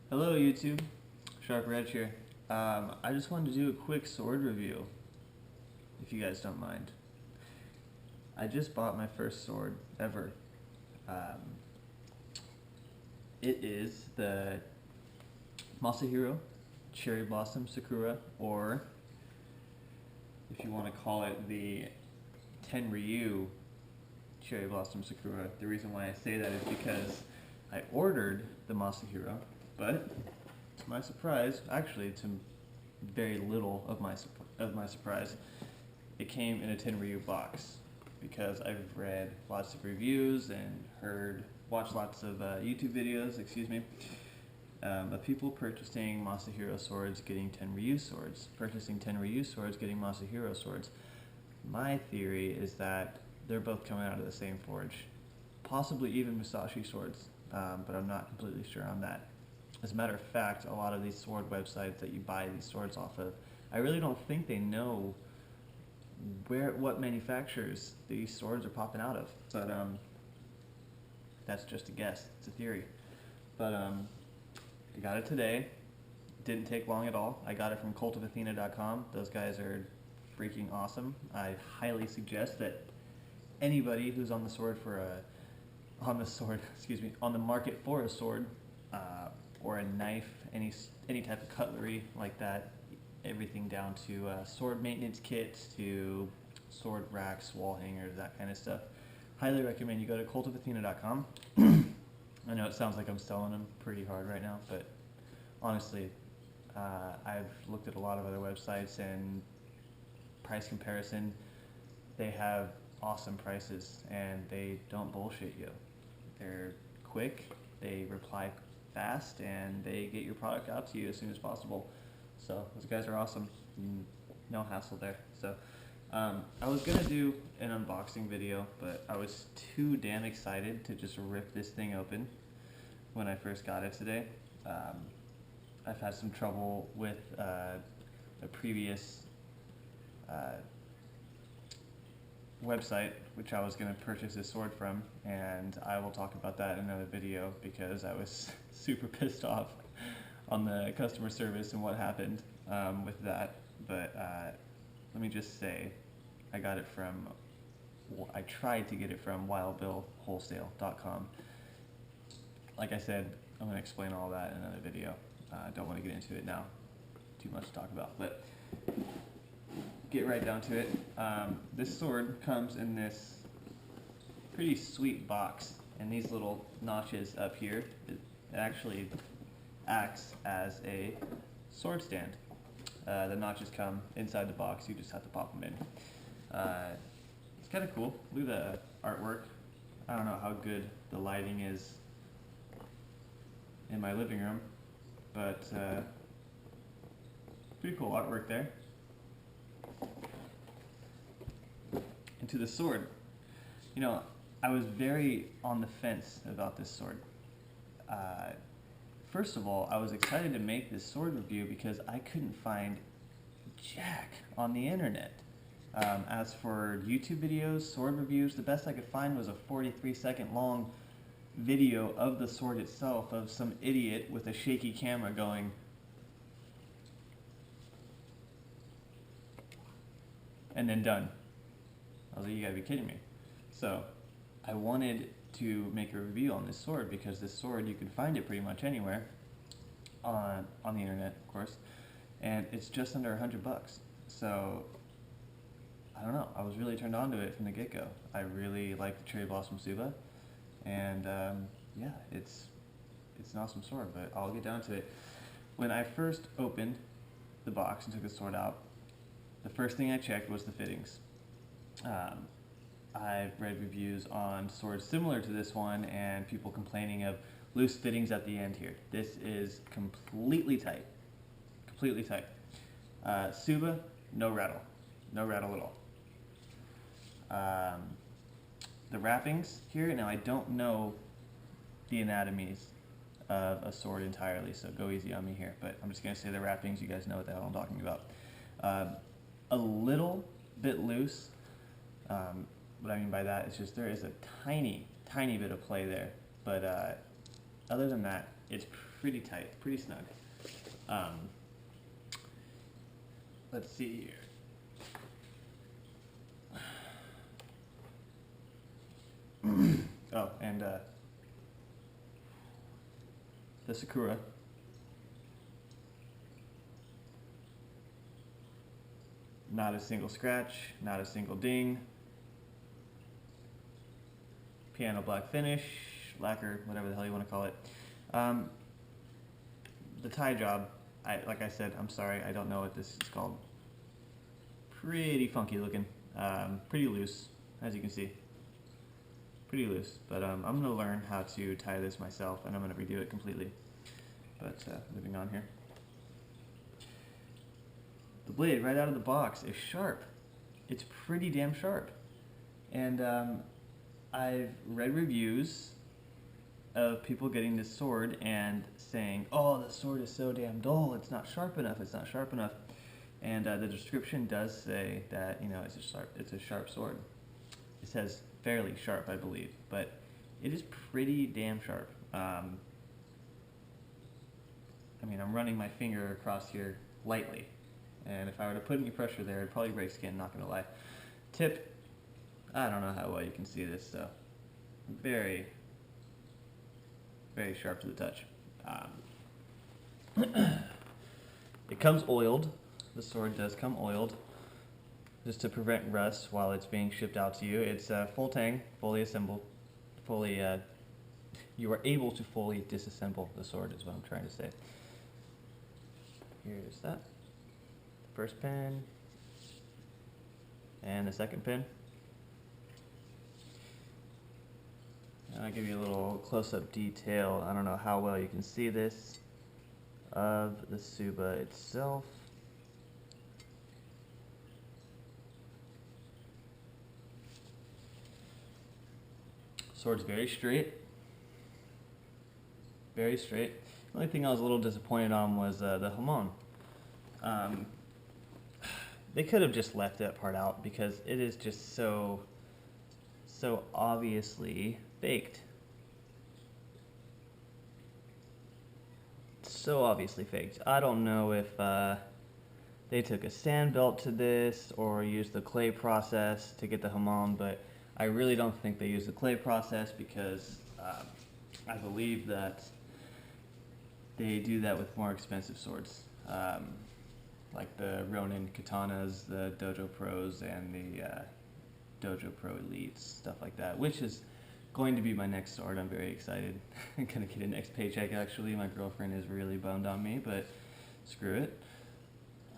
Hello YouTube, Sharp Red here. I just wanted to do a quick sword review, if you guys don't mind. I just bought my first sword ever. Um, it is the Masahiro Cherry Blossom Sakura, or if you want to call it the Tenryu Cherry Blossom Sakura. The reason why I say that is because I ordered the Masahiro, but to my surprise, actually to very little of my surprise, it came in a Tenryu box, because I've read lots of reviews and watched lots of YouTube videos, of people purchasing Masahiro swords, getting Tenryu swords, purchasing Tenryu swords, getting Masahiro swords. My theory is that they're both coming out of the same forge, possibly even Musashi swords, but I'm not completely sure on that. As a matter of fact, a lot of these sword websites that you buy these swords off of, I really don't think they know what manufacturers these swords are popping out of. But that's just a guess. It's a theory. But I got it today. Didn't take long at all. I got it from cultofathena.com. Those guys are freaking awesome. I highly suggest that anybody who's on the market for a sword, or a knife, any type of cutlery like that, everything down to sword maintenance kits, to sword racks, wall hangers, that kind of stuff. Highly recommend you go to cultofathena.com. I know it sounds like I'm selling them pretty hard right now, but honestly, I've looked at a lot of other websites and price comparison. They have awesome prices and they don't bullshit you. They're quick, they reply fast, and they get your product out to you as soon as possible. So those guys are awesome. No hassle there. So I was gonna do an unboxing video, but I was too damn excited to just rip this thing open when I first got it today. I've had some trouble with a previous website which I was going to purchase this sword from, and I will talk about that in another video because I was super pissed off on the customer service and what happened with that. But let me just say, I tried to get it from wildbillwholesale.com. Like I said, I'm going to explain all that in another video. I don't want to get into it now, too much to talk about, but get right down to it. This sword comes in this pretty sweet box, and these little notches up here, it actually acts as a sword stand. The notches come inside the box, you just have to pop them in. It's kind of cool. Look at the artwork. I don't know how good the lighting is in my living room, but pretty cool artwork there. And to the sword, you know, I was very on the fence about this sword. First of all, I was excited to make this sword review because I couldn't find jack on the internet. As for YouTube videos, sword reviews, the best I could find was a 43-second long video of the sword itself, of some idiot with a shaky camera going, and then done. I was like, you gotta be kidding me. So I wanted to make a review on this sword because this sword, you can find it pretty much anywhere on the internet, of course, and it's just under $100. So I don't know, I was really turned on to it from the get-go. I really like the Cherry Blossom Tsuba, and yeah, it's an awesome sword, but I'll get down to it. When I first opened the box and took the sword out, the first thing I checked was the fittings. I've read reviews on swords similar to this one and people complaining of loose fittings at the end here. This is completely tight. Completely tight. Tsuba, no rattle. No rattle at all. The wrappings here, now I don't know the anatomies of a sword entirely, so go easy on me here, but I'm just going to say the wrappings, you guys know what the hell I'm talking about. A little bit loose. What I mean by that is just there is a tiny bit of play there, but other than that, it's pretty tight, pretty snug. Let's see here. Oh, and the Sakura. Not a single scratch, not a single ding. Piano black finish, lacquer, whatever the hell you want to call it. The tie job, like I said, I'm sorry, I don't know what this is called. Pretty funky looking, pretty loose, as you can see. Pretty loose, but I'm going to learn how to tie this myself, and I'm going to redo it completely. But moving on here. The blade right out of the box is sharp. It's pretty damn sharp. And I've read reviews of people getting this sword and saying, oh, the sword is so damn dull, it's not sharp enough, it's not sharp enough. And the description does say that, you know, it's a sharp sword. It says fairly sharp, I believe, but it is pretty damn sharp. I mean, I'm running my finger across here lightly, and if I were to put any pressure there, it'd probably break skin, not gonna lie. Tip, I don't know how well you can see this, so very, very sharp to the touch. It comes oiled. The sword does come oiled, just to prevent rust while it's being shipped out to you. It's full tang, fully assembled, fully. You are able to fully disassemble the sword, is what I'm trying to say. Here's that. The first pin, and the second pin. I'll give you a little close-up detail. I don't know how well you can see this of the Tsuba itself. Sword's very straight. Very straight. The only thing I was a little disappointed on was the hamon. They could have just left that part out because it is just so obviously faked. So obviously faked. I don't know if they took a sand belt to this or used the clay process to get the hamon, but I really don't think they used the clay process because I believe that they do that with more expensive swords, like the Ronin Katanas, the Dojo Pros, and the Dojo Pro Elites, stuff like that, which is going to be my next sword. I'm very excited. I'm gonna get a next paycheck, actually. My girlfriend is really bummed on me, but screw it.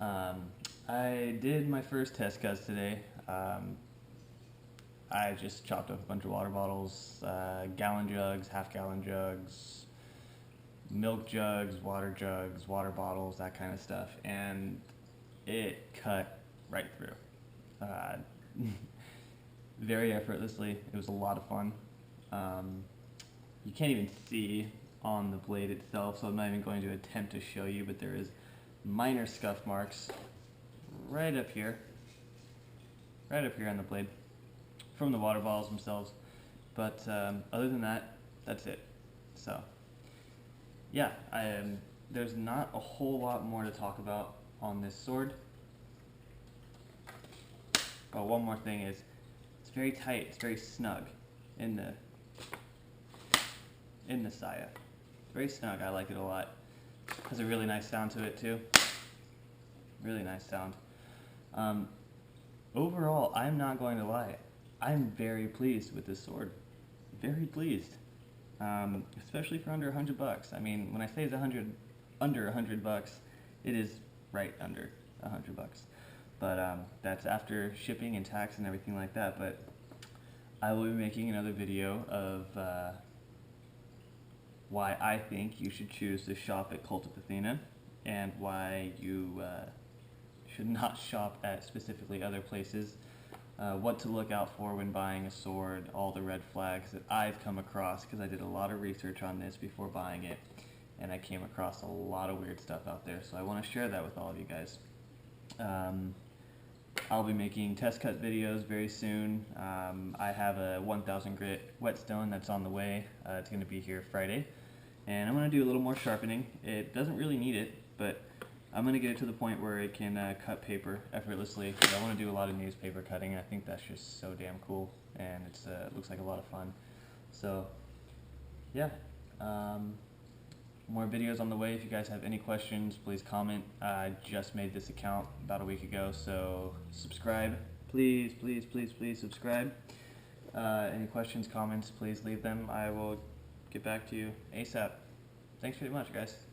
I did my first test cuts today. I just chopped up a bunch of water bottles, gallon jugs, half-gallon jugs, milk jugs, water bottles, that kind of stuff, and it cut right through. Very effortlessly. It was a lot of fun. You can't even see on the blade itself, so I'm not even going to attempt to show you, but there is minor scuff marks right up here on the blade from the water bottles themselves. But other than that, that's it. So yeah, there's not a whole lot more to talk about on this sword. But one more thing is, it's very tight, it's very snug in the saya. It's very snug, I like it a lot. Has a really nice sound to it too. Really nice sound. Overall, I'm not going to lie, I'm very pleased with this sword. Very pleased. Especially for under $100. I mean, when I say it's under $100, it is right under $100. But that's after shipping and tax and everything like that. But I will be making another video of why I think you should choose to shop at Cult of Athena and why you should not shop at specifically other places. What to look out for when buying a sword, all the red flags that I've come across, because I did a lot of research on this before buying it, and I came across a lot of weird stuff out there, so I want to share that with all of you guys. I'll be making test cut videos very soon. I have a 1000 grit whetstone that's on the way. It's going to be here Friday, And I'm going to do a little more sharpening. It doesn't really need it, but I'm going to get it to the point where it can cut paper effortlessly. I want to do a lot of newspaper cutting, and I think that's just so damn cool, and it looks like a lot of fun. So, yeah. More videos on the way. If you guys have any questions, please comment. I just made this account about a week ago, so subscribe. Please, please, please, please subscribe. Any questions, comments, please leave them. I will get back to you ASAP. Thanks very much, guys.